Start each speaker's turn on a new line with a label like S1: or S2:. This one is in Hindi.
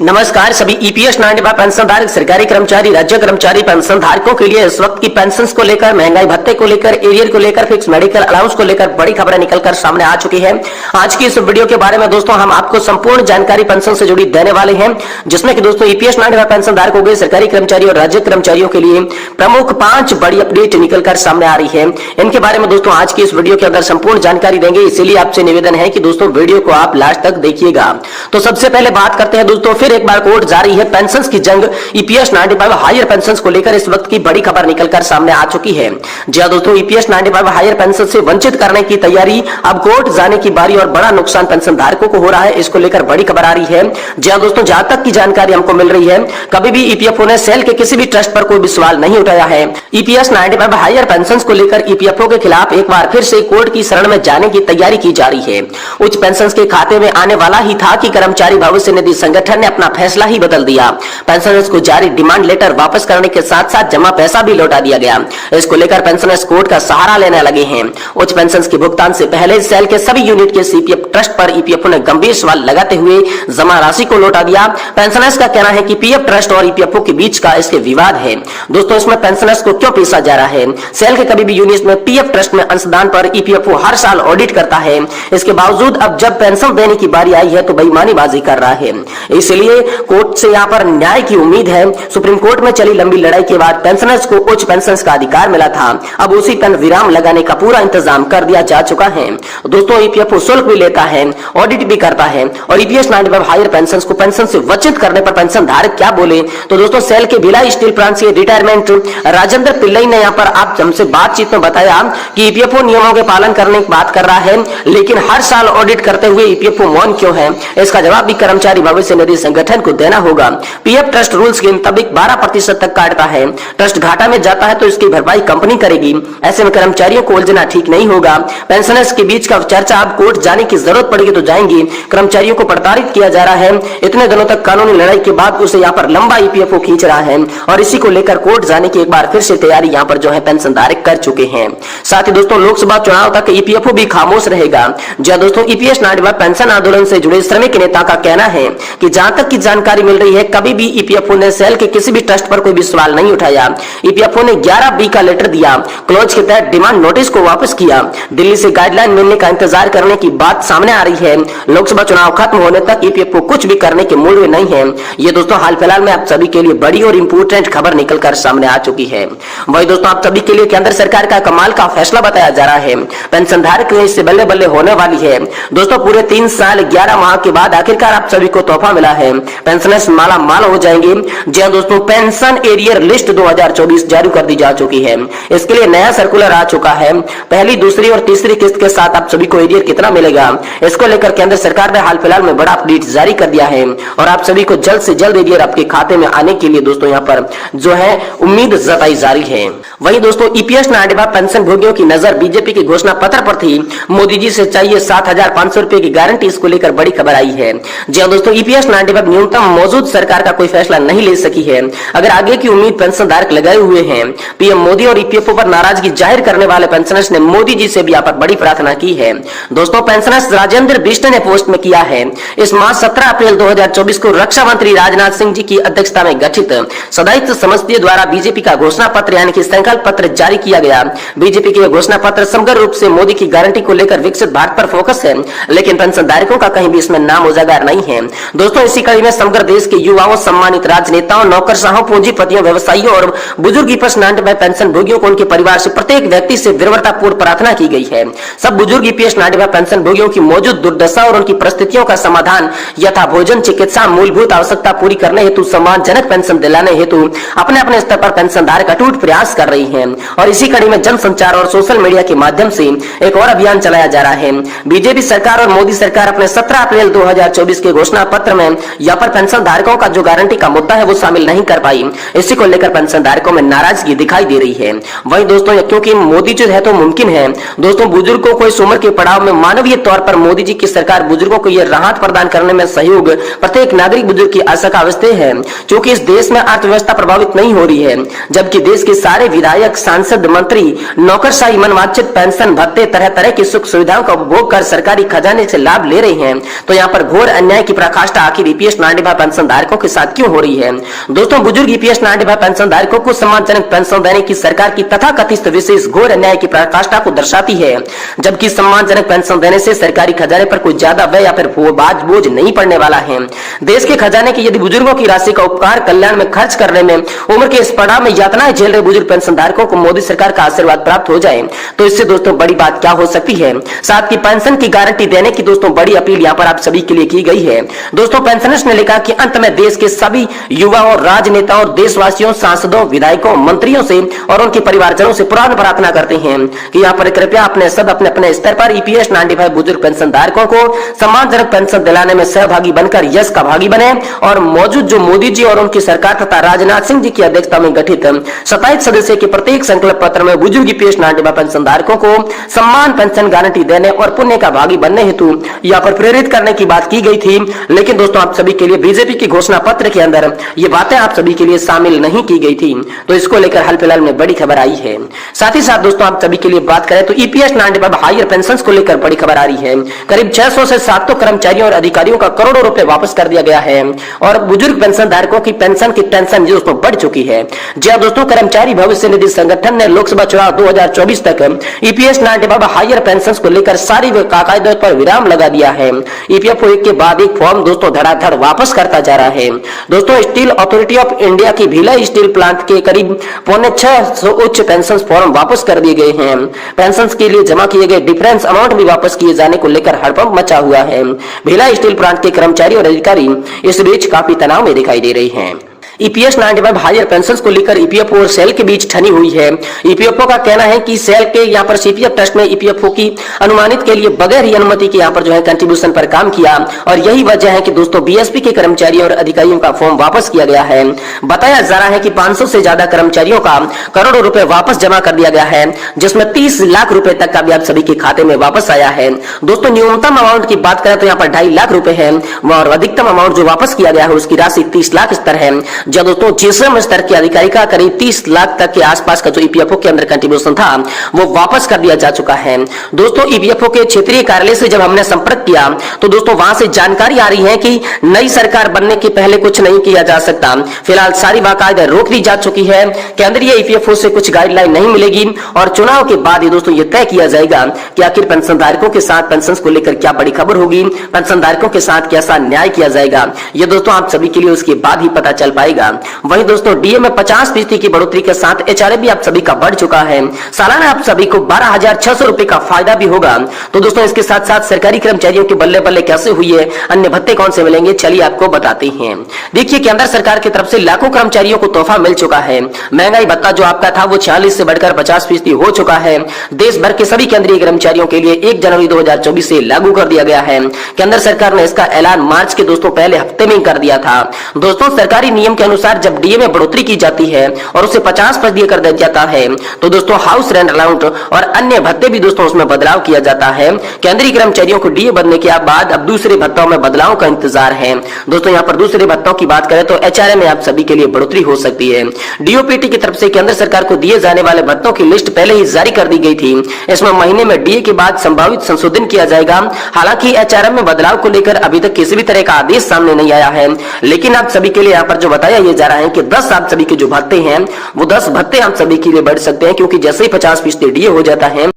S1: नमस्कार सभी ईपीएस 95 पेंशन धारक सरकारी कर्मचारी राज्य कर्मचारी पेंशन धारकों के लिए इस वक्त की पेंशन को लेकर महंगाई भत्ते को लेकर एरियर को लेकर फिक्स मेडिकल अलाउंस को लेकर बड़ी खबरें निकलकर सामने आ चुकी है। आज की इस वीडियो के बारे में दोस्तों हम आपको संपूर्ण जानकारी पेंशन से जुड़ी देने वाले हैं, जिसमें कि दोस्तों ईपीएस 95 पेंशन धारकों के सरकारी कर्मचारी और राज्य कर्मचारियों के लिए प्रमुख 5 बड़ी अपडेट निकलकर सामने आ रही है। इनके बारे में दोस्तों आज की इस वीडियो के अंदर संपूर्ण जानकारी देंगे, इसीलिए आपसे निवेदन है कि दोस्तों वीडियो को आप लास्ट तक देखिएगा। तो सबसे पहले बात करते हैं दोस्तों, फिर एक बार कोर्ट जारी है पेंशन्स की जंग। ईपीएस 95 हायर पेंशन्स को लेकर इस वक्त की बड़ी खबर निकलकर सामने आ चुकी है। जी हां दोस्तों, ईपीएस 95 हायर पेंशन से वंचित करने की तैयारी, अब कोर्ट जाने की बारी और बड़ा नुकसान पेंशन धारकों को हो रहा है, इसको लेकर बड़ी खबर आ रही है। जी हां दोस्तों, जहां तक की जानकारी हमको मिल रही है, कभी भी ईपीएफओ ने सेल के किसी भी ट्रस्ट पर कोई भी सवाल नहीं उठाया है। ईपीएस 95 हायर पेंशन्स को लेकर ईपीएफओ के खिलाफ एक बार फिर से कोर्ट की शरण में जाने की तैयारी की जा रही है। उच्च पेंशन के खाते में आने वाला ही था कि कर्मचारी भविष्य निधि संगठन ने अपना फैसला ही बदल दिया। पेंशनर्स को जारी डिमांड लेटर वापस करने के साथ साथ जमा पैसा भी लौटा दिया गया। इसको लेकर पेंशनर्स कोर्ट का सहारा लेने लगे हैं। उच्च पेंशन के भुगतान से पहले सेल के सभी यूनिट के सीपीएफ ट्रस्ट पर ईपीएफओ ने गंभीर सवाल लगाते हुए जमा राशि को लौटा दिया। पेंशनर्स का कहना है कि पीएफ ट्रस्ट और ईपीएफओ के बीच का इसके विवाद है। दोस्तों, इसमें पेंशनर्स को क्यों पीसा जा रहा है? सेल के कभी भी यूनिट में पीएफ ट्रस्ट में अंशदान पर ईपीएफओ हर साल ऑडिट करता है। इसके बावजूद अब जब पेंशन देने की बारी आई है तो बेईमानीबाजी कर रहा है। इसलिए कोर्ट से यहाँ पर न्याय की उम्मीद है। सुप्रीम कोर्ट में चली लंबी लड़ाई के बाद पेंशनर्स को उच्च पेंशन का अधिकार मिला था। अब उसी पर विराम लगाने का पूरा इंतजाम कर दिया जा चुका है। दोस्तों, ईपीएफओ शुल्क भी लेता है, ऑडिट भी करता है और ईपीएस 95 हायर पेंशन को पेंशन से वंचित करने पर पेंशन धारक क्या बोले? तो दोस्तों, सेल के भिलाई स्टील प्लांट से रिटायरमेंट राजेंद्र पिल्लई ने यहाँ पर आप हमसे बातचीत में बताया कि ईपीएफओ नियमों के पालन करने की बात कर रहा है, लेकिन हर साल ऑडिट करते हुए ईपीएफओ मौन क्यों है? इसका जवाब भी कर्मचारी भविष्य निधि संगठन को देना होगा। पीएफ ट्रस्ट रूल्स के मुताबिक 12% तक काटता है। ट्रस्ट घाटा में जाता है तो इसकी भरपाई कंपनी करेगी। ऐसे में कर्मचारियों को उलझना ठीक नहीं होगा। पेंशनर्स के बीच का चर्चा, अब कोर्ट जाने की जरूरत पड़ेगी तो जाएंगी। कर्मचारियों को प्रताड़ित किया जा रहा है। इतने दिनों तक कानूनी लड़ाई के बाद उसे यहाँ पर लंबा ईपीएफओ खींच रहा है और इसी को लेकर कोर्ट जाने की एक बार फिर से तैयारी यहाँ पर जो है पेंशन धारक कर चुके हैं। साथ ही दोस्तों, लोकसभा चुनाव तक ईपीएफओ भी खामोश रहेगा। जहां दोस्तों, ईपीएस 95 पेंशन आंदोलन से जुड़े श्रमिक नेता का कहना है कि जहां तक की जानकारी मिल रही है, कभी भी ईपीएफओ ने सेल के किसी भी ट्रस्ट पर कोई भी सवाल नहीं उठाया। ईपीएफओ ने 11B का लेटर दिया, क्लोज के तहत डिमांड नोटिस को वापस किया। दिल्ली से गाइडलाइन मिलने का इंतजार करने की बात सामने आ रही है। लोकसभा चुनाव खत्म होने तक ईपीएफओ कुछ भी करने के मूड में नहीं है। ये दोस्तों हाल फिलहाल में आप सभी के लिए बड़ी और इंपोर्टेंट खबर निकलकर सामने आ चुकी है। वही दोस्तों, आप सभी के लिए केंद्र सरकार का कमाल का फैसला बताया जा रहा है। पेंशन धारक इससे बल्ले बल्ले होने वाली है। दोस्तों, पूरे 3 साल 11 माह के बाद आखिरकार आप सभी को तोहफा मिला है। पेंशनर्स माला माल हो जाएंगे। जी हां दोस्तों, पेंशन एरियर लिस्ट 2024 जारी कर दी जा चुकी है। इसके लिए नया सर्कुलर आ चुका है। पहली, दूसरी और तीसरी किस्त के साथ आप सभी को एरियर कितना मिलेगा, इसको लेकर केंद्र सरकार ने हाल फिलहाल में बड़ा अपडेट जारी कर दिया है और आप सभी को जल्द से जल्द एरियर आपके खाते में आने के लिए दोस्तों यहाँ पर जो है उम्मीद जताई जा रही है। वहीं दोस्तों, ईपीएस 95 पेंशन भोगियों की नजर बीजेपी के घोषणा पत्र पर थी। मोदी जी से चाहिए 7,500 रुपए की गारंटी, इसको लेकर बड़ी खबर आई है। जी हां दोस्तों, ईपीएस 95 न्यूनतम मौजूद सरकार का कोई फैसला नहीं ले सकी है। अगर आगे की उम्मीद पेंशन धारक लगाए हुए हैं। पीएम मोदी और ईपीएफओ पर नाराजगी जाहिर करने वाले पेंशनर्स ने मोदी जी से भी यहाँ पर बड़ी प्रार्थना की है। दोस्तों, पेंशनर्स राजेंद्र बिष्ट ने पोस्ट में किया है, इस माह 17 अप्रैल 2024 को रक्षा मंत्री राजनाथ सिंह जी की अध्यक्षता में गठित सदाहित समिति द्वारा बीजेपी का घोषणा पत्र यानी कि संकल्प पत्र जारी किया गया। बीजेपी के घोषणा पत्र समग्र रूप से मोदी की गारंटी को लेकर विकसित भारत पर फोकस है, लेकिन पेंशन धारकों का कहीं भी इसमें नाम उजागर नहीं है। दोस्तों, इसी कड़ी में समग्र देश के युवाओं, सम्मानित राजनेताओं, नौकरशाहों, पूंजीपतियों, व्यवसायियों और बुजुर्ग ईपीएस 95 पेंशन भोगियों को उनके परिवार से प्रत्येक व्यक्ति से विनम्रतापूर्ण प्रार्थना की गई है। सब बुजुर्ग ईपीएस 95 पेंशन भोगियों की मौजूद दुर्दशा और उनकी परिस्थितियों का समाधान यथा भोजन, चिकित्सा, मूलभूत आवश्यकता पूरी करने हेतु सम्मानजनक पेंशन दिलाने हेतु अपने अपने स्तर पर पेंशन धारक अटूट प्रयास कर रही है और इसी कड़ी में जन संचार और सोशल मीडिया के माध्यम से एक और अभियान चलाया जा रहा है। बीजेपी सरकार और मोदी सरकार अपने 17 अप्रैल 2024 के घोषणा पत्र में यहाँ पर पेंशन धारकों का जो गारंटी का मुद्दा है वो शामिल नहीं कर पाई। इसी को लेकर पेंशन धारकों में नाराजगी दिखाई दे रही है। वहीं दोस्तों, क्योंकि मोदी जो है तो मुमकिन है दोस्तों, बुजुर्गों को इस उम्र के पड़ाव में मानवीय तौर पर मोदी जी की सरकार बुजुर्गों को यह राहत प्रदान करने में सहयोग प्रत्येक नागरिक बुजुर्ग की आशा का अवस्था है, क्योंकि इस देश में अर्थव्यवस्था प्रभावित नहीं हो रही है, जबकि देश के सारे विधायक, सांसद, मंत्री नौकरशाही, मनवांछित पेंशन, भत्ते, तरह तरह की सुख सुविधाओं का उपभोग कर सरकारी खजाने से लाभ ले रहे हैं। तो यहाँ पर घोर अन्याय की पराकाष्ठा आखिर ईपीएस 95 पेंशन धारकों के साथ क्यों हो रही है? दोस्तों, बुजुर्ग ईपीएस 95 पेंशन धारकों को सम्मानजनक पेंशन देने की सरकार की तथाकथित विशेष घोर अन्याय की पराकाष्ठा को दर्शाती है, जबकि सम्मानजनक पेंशन देने से सरकारी खजाने पर कोई ज्यादा व्यय या फिर बोझ नहीं पड़ने वाला है। देश के खजाने की यदि बुजुर्गों की राशि का उपकार कल्याण में खर्च करने में उम्र के इस पड़ाव में यातनाएं झेल रहे बुजुर्ग पेंशन धारकों को मोदी सरकार का आशीर्वाद प्राप्त हो जाए तो इससे दोस्तों बड़ी बात क्या हो सकती है? साथ ही पेंशन की गारंटी देने की दोस्तों बड़ी अपील यहाँ पर आप सभी के लिए की गई है। दोस्तों, पेंशनर्स ने लिखा कि अंत में देश के सभी युवाओं, राजनेताओं और देशवासियों, सांसदों, विधायकों, मंत्रियों से और उनके परिवारजनों से पुरान प्रार्थना करते हैं कि यहाँ पर कृपया अपने अपने स्तर पर ईपीएस 95 बुजुर्ग पेंशन धारकों को सम्मानजनक पेंशन दिलाने में सहभागी बनकर यश का भागी बने और मौजूद जो मोदी जी और उनकी सरकार तथा राजनाथ सिंह जी की अध्यक्षता में गठित 27 सदस्य के प्रत्येक संकल्प पत्र में बुजुर्ग ईपीएस 95 पेंशन धारकों को सम्मान पेंशन गारंटी देने और पुण्य का भागी बनने हेतु यहाँ पर प्रेरित करने की बात की गई थी। लेकिन दोस्तों, आप सभी के लिए बीजेपी की घोषणा पत्र के अंदर ये बातें आप सभी के लिए शामिल नहीं की गई थी, तो इसको लेकर हाल फिलहाल में बड़ी खबर आई है। साथ ही साथ दोस्तों, आप सभी के लिए बात करें तो ईपीएस 95 हायर पेंशन को लेकर बड़ी खबर आ रही है। करीब 600 से 700 कर्मचारियों और अधिकारियों का करोड़ों रुपए वापस कर दिया गया है और बुजुर्ग पेंशन धारकों की पेंशन की टेंशन दोस्तों बढ़ चुकी है। जी हां दोस्तों, कर्मचारी भविष्य निधि संगठन ने लोकसभा चुनाव 2024 तक ईपीएस 95 हायर पेंशन को लेकर सारी कायदों पर विराम लगा दिया है। ईपीएफओ एक के बाद एक फॉर्म दोस्तों धड़ाधड़ वापस करता जा रहा है। दोस्तों, स्टील अथॉरिटी ऑफ इंडिया की भिलाई स्टील प्लांट के करीब 650 उच्च पेंशन फॉर्म वापस कर दिए गए हैं। पेंशन के लिए जमा किए गए डिफरेंस अमाउंट भी वापस किए जाने को लेकर हड़कंप मचा हुआ है। भिलाई स्टील प्लांट के कर्मचारी और अधिकारी इस बीच काफी तनाव में दिखाई दे रहे हैं। ईपीएस 95 हायर पेंशन को लेकर ईपीएफओ और सेल के बीच ठनी हुई है। ईपीएफओ का कहना है कि सेल के यहाँ पर सीपीएफ ट्रस्ट में ईपीएफओ की अनुमानित के लिए बगैर ही अनुमति के यहाँ पर जो है कंट्रीब्यूशन पर काम किया और यही वजह है कि दोस्तों बीएसपी के कर्मचारियों और अधिकारियों का फॉर्म वापस किया गया है। बताया जा रहा है कि 500 से ज्यादा कर्मचारियों का करोड़ों रुपए वापस जमा कर दिया गया है, जिसमें 30 लाख रुपए तक का ब्याज सभी के खाते में वापस आया है। दोस्तों, न्यूनतम अमाउंट की बात करें तो यहाँ पर 2.5 लाख रुपए है और अधिकतम अमाउंट जो वापस किया गया है उसकी राशि 30 लाख स्तर है। जब दोस्तों जीएसएम स्तर के अधिकारी का करीब 30 लाख तक के आसपास का जो ईपीएफओ के अंदर कंट्रीब्यूशन था वो वापस कर दिया जा चुका है। दोस्तों, ईपीएफओ के क्षेत्रीय कार्यालय से जब हमने संपर्क किया तो दोस्तों वहां से जानकारी आ रही है कि नई सरकार बनने के पहले कुछ नहीं किया जा सकता। फिलहाल सारी बाकायदा रोक दी जा चुकी है। केंद्रीय ईपीएफओ से कुछ गाइडलाइन नहीं मिलेगी और चुनाव के बाद ही दोस्तों ये तय किया जाएगा कि आखिर पेंशन धारकों के साथ पेंशन को लेकर क्या बड़ी खबर होगी, पेंशन धारकों के साथ कैसा न्याय किया जाएगा, ये दोस्तों आप सभी के लिए उसके बाद ही पता चल पाएगा। वहीं दोस्तों, डीए में 50% की बढ़ोतरी के साथ एचआरए भी आप सभी का बढ़ चुका है। सालाना आप सभी को 12,600 रुपए का फायदा भी होगा। तो दोस्तों, इसके साथ साथ सरकारी कर्मचारियों के बल्ले बल्ले कैसे हुई है, अन्य भत्ते कौन से मिलेंगे, चलिए आपको बताते हैं। देखिए, केंद्र सरकार की तरफ से लाखों कर्मचारियों को तोहफा मिल चुका है। महंगाई भत्ता जो आपका था वो 46 से बढ़कर 50% हो चुका है। देश भर के सभी केंद्रीय कर्मचारियों के लिए 1 जनवरी 2024 से लागू कर दिया गया है। केंद्र सरकार ने इसका ऐलान मार्च के दोस्तों पहले हफ्ते में कर दिया था। दोस्तों, सरकारी नियम के अनुसार जब डीए में बढ़ोतरी की जाती है और उसे 50% कर दिया जाता है तो दोस्तों हाउस रेंट अलाउंस और अन्य भत्ते भी दोस्तों उसमें बदलाव किया जाता है। केंद्रीय कर्मचारियों को डीए बढ़ने के बाद अब दूसरे भत्तों में बदलाव का इंतजार है। दोस्तों, यहाँ पर दूसरे भत्तों की बात करें तो एचआरए में आप सभी के लिए बढ़ोतरी हो सकती है। डीओपीटी की तरफ से केंद्र सरकार को दिए जाने वाले भत्तों की लिस्ट पहले ही जारी कर दी गई थी। इसमें महीने में डीए के बाद संभावित संशोधन किया जाएगा। हालांकि एचआरए में बदलाव को लेकर अभी तक किसी भी तरह का आदेश सामने नहीं आया है, लेकिन आप सभी के लिए यहाँ पर जो बताया जा रहा है कि 10 आप सभी के जो भत्ते हैं वो 10 भत्ते आप सभी के लिए बढ़ सकते हैं, क्योंकि जैसे ही 50% डीए हो जाता है